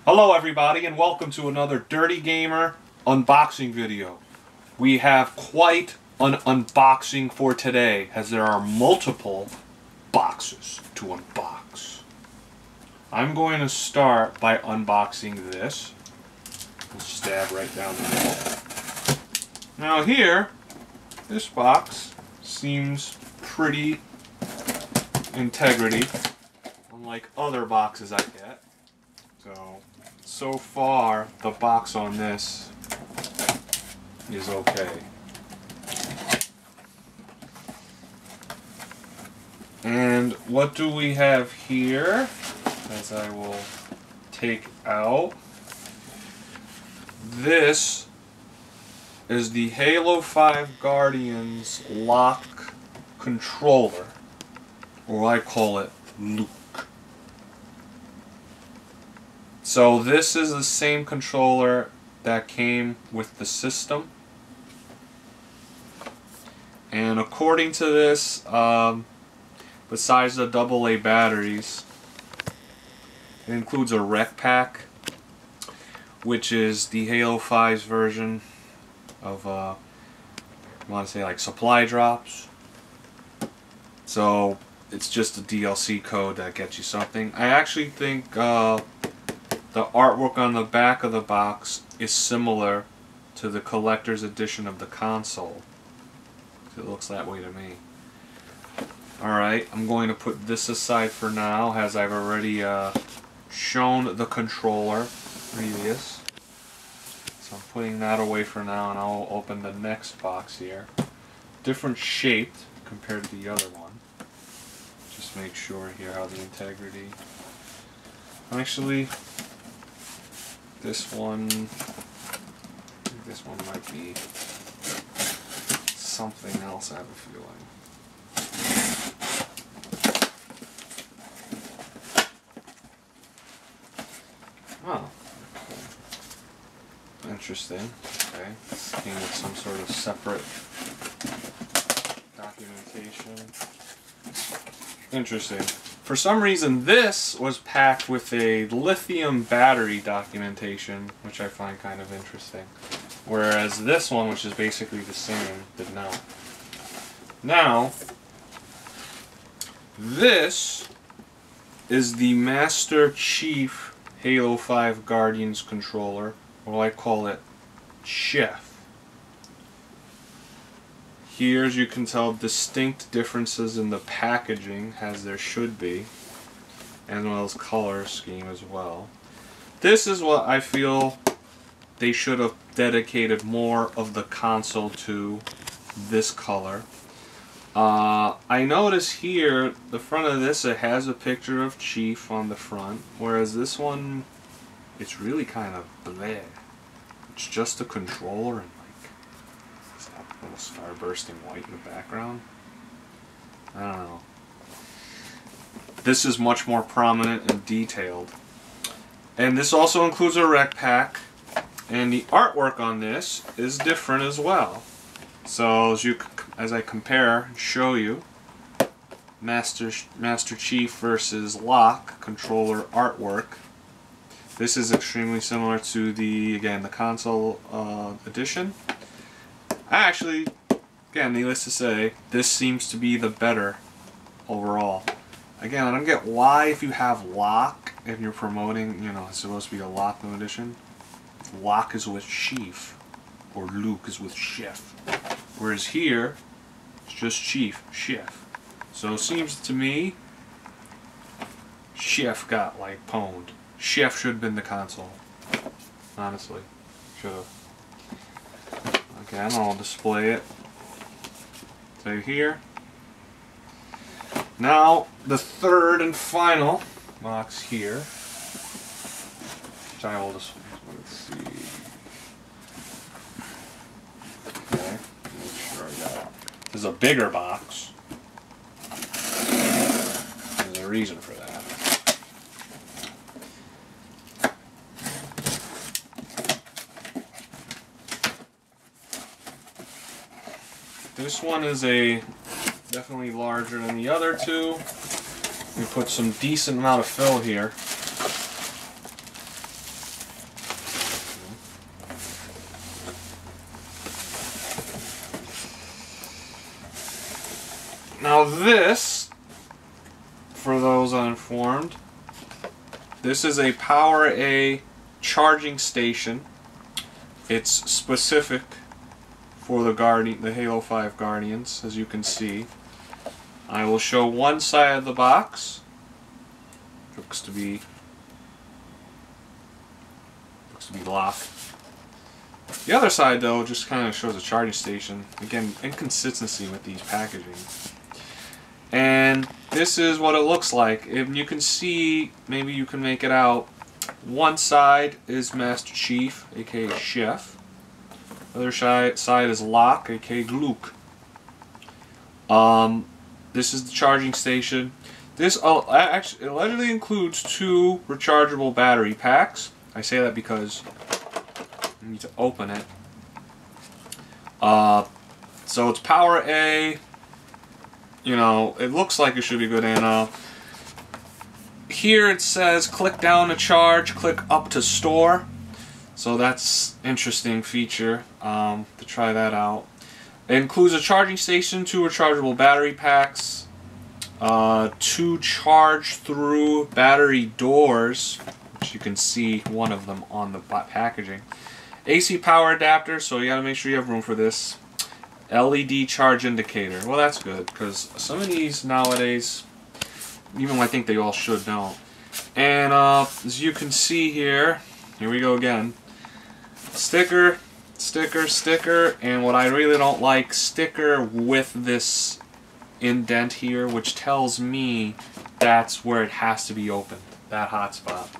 Hello everybody and welcome to another Dirty Gamer unboxing video. We have quite an unboxing for today as there are multiple boxes to unbox. I'm going to start by unboxing this. We'll stab right down the middle. Now here, this box seems pretty integrity, unlike other boxes I get. So far, the box on this is okay. And what do we have here, as I will take out? This is the Halo 5 Guardians lock controller, or I call it Luke. So this is the same controller that came with the system, and according to this, besides the AA batteries, it includes a rec pack, which is the Halo 5's version of I want to say like supply drops. So it's just a DLC code that gets you something. I actually think the artwork on the back of the box is similar to the collector's edition of the console. It looks that way to me. Alright, I'm going to put this aside for now, as I've already shown the controller previous. So I'm putting that away for now, and I'll open the next box here. Different shaped compared to the other one. Just make sure here how the integrity. Actually, this one might be something else, I have a feeling. Oh, okay. Interesting. Okay, this came with some sort of separate documentation. Interesting. For some reason, this was packed with a lithium battery documentation, which I find kind of interesting. Whereas this one, which is basically the same, did not. Now, this is the Master Chief Halo 5 Guardians controller, or I call it Chef. Here, as you can tell, distinct differences in the packaging, as there should be, as well as color scheme as well. This is what I feel they should have dedicated more of the console to, this color. I notice here, the front of this, it has a picture of Chief on the front, whereas this one, it's really kind of bleh. It's just a controller and little star-bursting white in the background. I don't know. This is much more prominent and detailed. And this also includes a rec pack. And the artwork on this is different as well. So as I compare and show you, Master Chief versus Locke controller artwork. This is extremely similar to the console edition. Actually, again, needless to say, this seems to be the better overall. Again, I don't get why, if you have Locke and you're promoting, it's supposed to be a Locke new edition, Locke is with Chief, or Luke is with Chef. Whereas here, it's just Chief, Chef. So it seems to me, Chef got like pwned. Chef should have been the console. Honestly, should have. Again, I'll display it. So here. Now, the third and final box here, which I will just, let's see. Okay, make sure I got it. This is a bigger box. There's a reason for that. This one is definitely larger than the other two. We put some decent amount of fill here. Now this, for those uninformed, this is a Power A charging station. It's specific for the Halo 5 Guardians, as you can see. I will show one side of the box. Looks to be locked. The other side, though, just kind of shows a charging station. Again, inconsistency with these packaging. And this is what it looks like. If you can see, maybe you can make it out. One side is Master Chief, aka Chef. The other side is Locke, aka Luke. This is the charging station. This actually allegedly includes 2 rechargeable battery packs. I say that because I need to open it. So it's Power A. You know, it looks like it should be good. And here it says click down to charge, click up to store. So that's interesting feature to try that out. It includes a charging station, 2 rechargeable battery packs, 2 charge-through battery doors, which you can see one of them on the packaging. AC power adapter, so you gotta make sure you have room for this. LED charge indicator. Well, that's good, because some of these nowadays, even I think they all should know. And as you can see here we go again. Sticker, sticker, sticker, and what I really don't like, sticker with this indent here, which tells me that's where it has to be opened, that hot spot.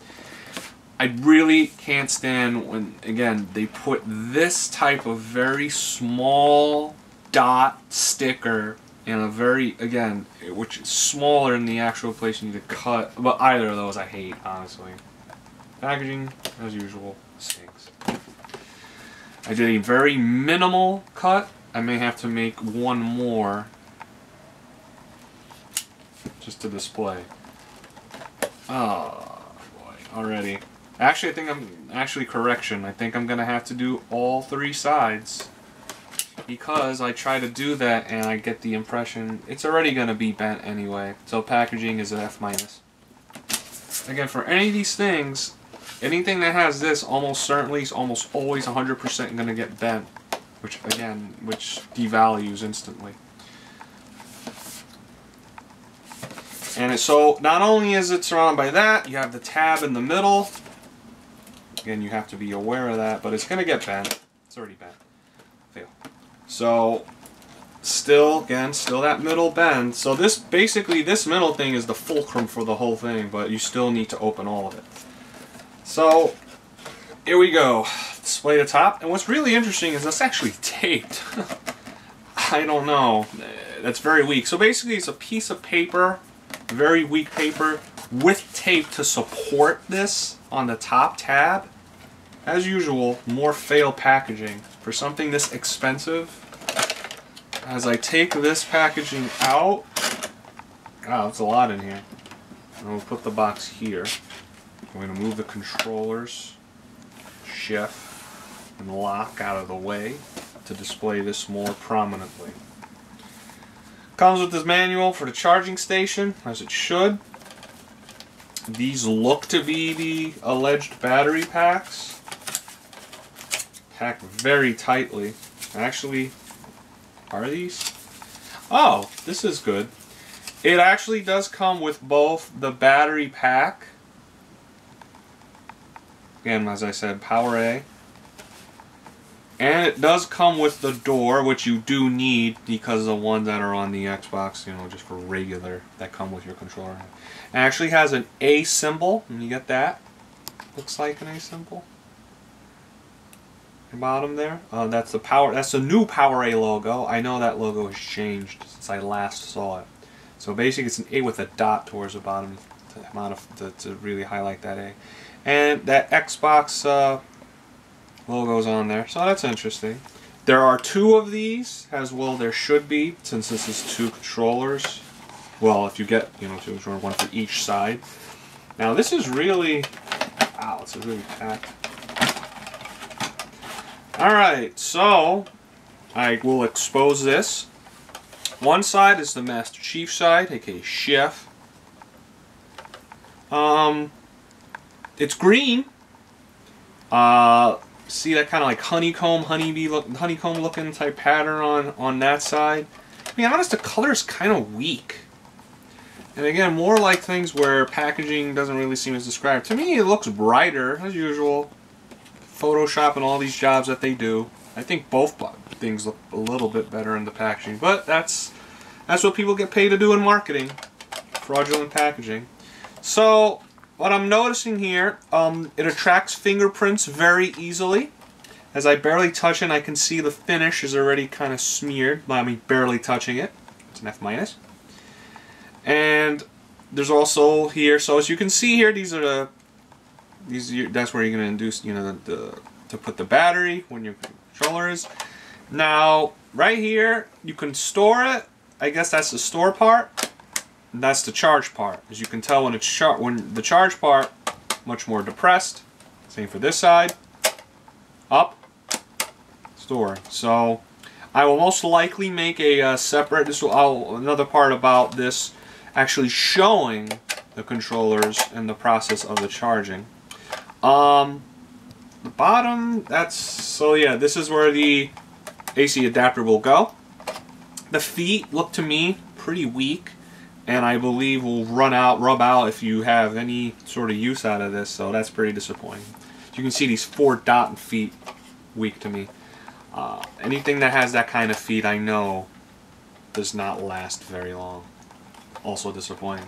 I really can't stand when, again, they put this type of very small dot sticker in a very, again, which is smaller than the actual place you need to cut. But either of those I hate, honestly. Packaging, as usual, stinks. I did a very minimal cut. I may have to make one more just to display. Oh boy, already. Actually, I think I think I'm gonna have to do all 3 sides, because I try to do that and I get the impression it's already gonna be bent anyway. So packaging is an F-. Again, for any of these things, anything that has this almost certainly is almost always 100% gonna get bent, which devalues instantly. And so not only is it surrounded by that, you have the tab in the middle. Again, you have to be aware of that, but it's going to get bent. It's already bent. Fail. So, still that middle bend. So this, basically, this middle thing is the fulcrum for the whole thing, but you still need to open all of it. So, here we go. Display the top. And what's really interesting is that's actually taped. I don't know. That's very weak. So basically, it's a piece of paper, very weak paper, with tape to support this on the top tab. As usual, more fail packaging for something this expensive. As I take this packaging out, wow, that's a lot in here. And we'll put the box here. I'm going to move the controllers, Chef, and Lock out of the way to display this more prominently. Comes with this manual for the charging station, as it should. These look to be the alleged battery packs. Packed very tightly. Actually, are these? Oh, this is good. It actually does come with both the battery pack. Again, as I said, Power A. And it does come with the door, which you do need because the ones that are on the Xbox, you know, just for regular, that come with your controller. It actually has an A symbol, and you get that. Looks like an A symbol. The bottom there. That's the new Power A logo. I know that logo has changed since I last saw it. So basically, it's an A with a dot towards the bottom to really highlight that A. And that Xbox logo's on there, so that's interesting. There are 2 of these, as well there should be, since this is 2 controllers. Well, if you get, you know, 2 controllers, 1 for each side. Now this is really, wow, it's really packed. Alright, so I will expose this. One side is the Master Chief side, aka Chef. It's green. See that kind of like honeycomb looking type pattern on that side. To be honest, the color is kind of weak. And again, more like things where packaging doesn't really seem as described. To me, it looks brighter, as usual. Photoshop and all these jobs that they do. I think both things look a little bit better in the packaging. But that's what people get paid to do in marketing. Fraudulent packaging. So, what I'm noticing here, it attracts fingerprints very easily. As I barely touch it, I can see the finish is already kind of smeared. I mean, barely touching it. It's an F-. And there's also here, so as you can see here, these are that's where you're going to induce, you know, to put the battery when your controller is. Now, right here, you can store it. I guess that's the store part. And that's the charge part. As you can tell, when the charge part, much more depressed. Same for this side. Up, store. So I will most likely make a separate. Another part about this actually showing the controllers and the process of the charging. The bottom. Yeah. This is where the AC adapter will go. The feet look to me pretty weak, and I believe will rub out if you have any sort of use out of this, so that's pretty disappointing. You can see these 4 dot feet, weak to me. Anything that has that kind of feet, I know, does not last very long. Also disappointing.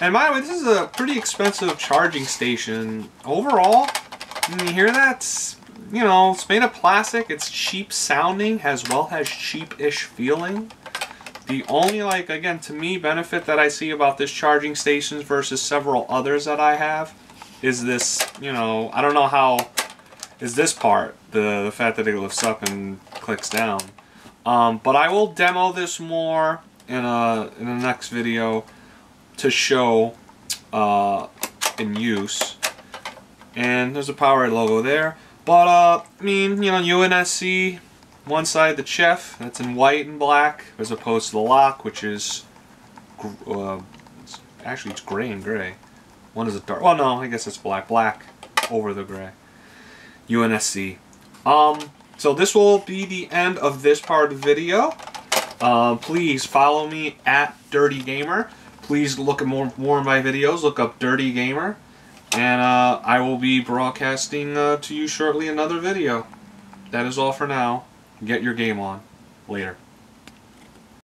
And by the way, this is a pretty expensive charging station. Overall, you hear that? You know, it's made of plastic, it's cheap sounding, as well as cheap-ish feeling. The only, like, again, to me, benefit that I see about this charging station versus several others that I have is this, you know, I don't know how, is this part, the fact that it lifts up and clicks down. But I will demo this more in the next video to show in use. And there's a Powerade logo there. But, I mean, you know, UNSC, one side the Chef, that's in white and black, as opposed to the lock, which is, actually it's gray and gray. One is a dark, well no, I guess it's black over the gray. UNSC. So this will be the end of this part of the video. Please follow me at Dirty Gamer. Please look at more of my videos, look up Dirty Gamer. And I will be broadcasting to you shortly another video. That is all for now. Get your game on. Later.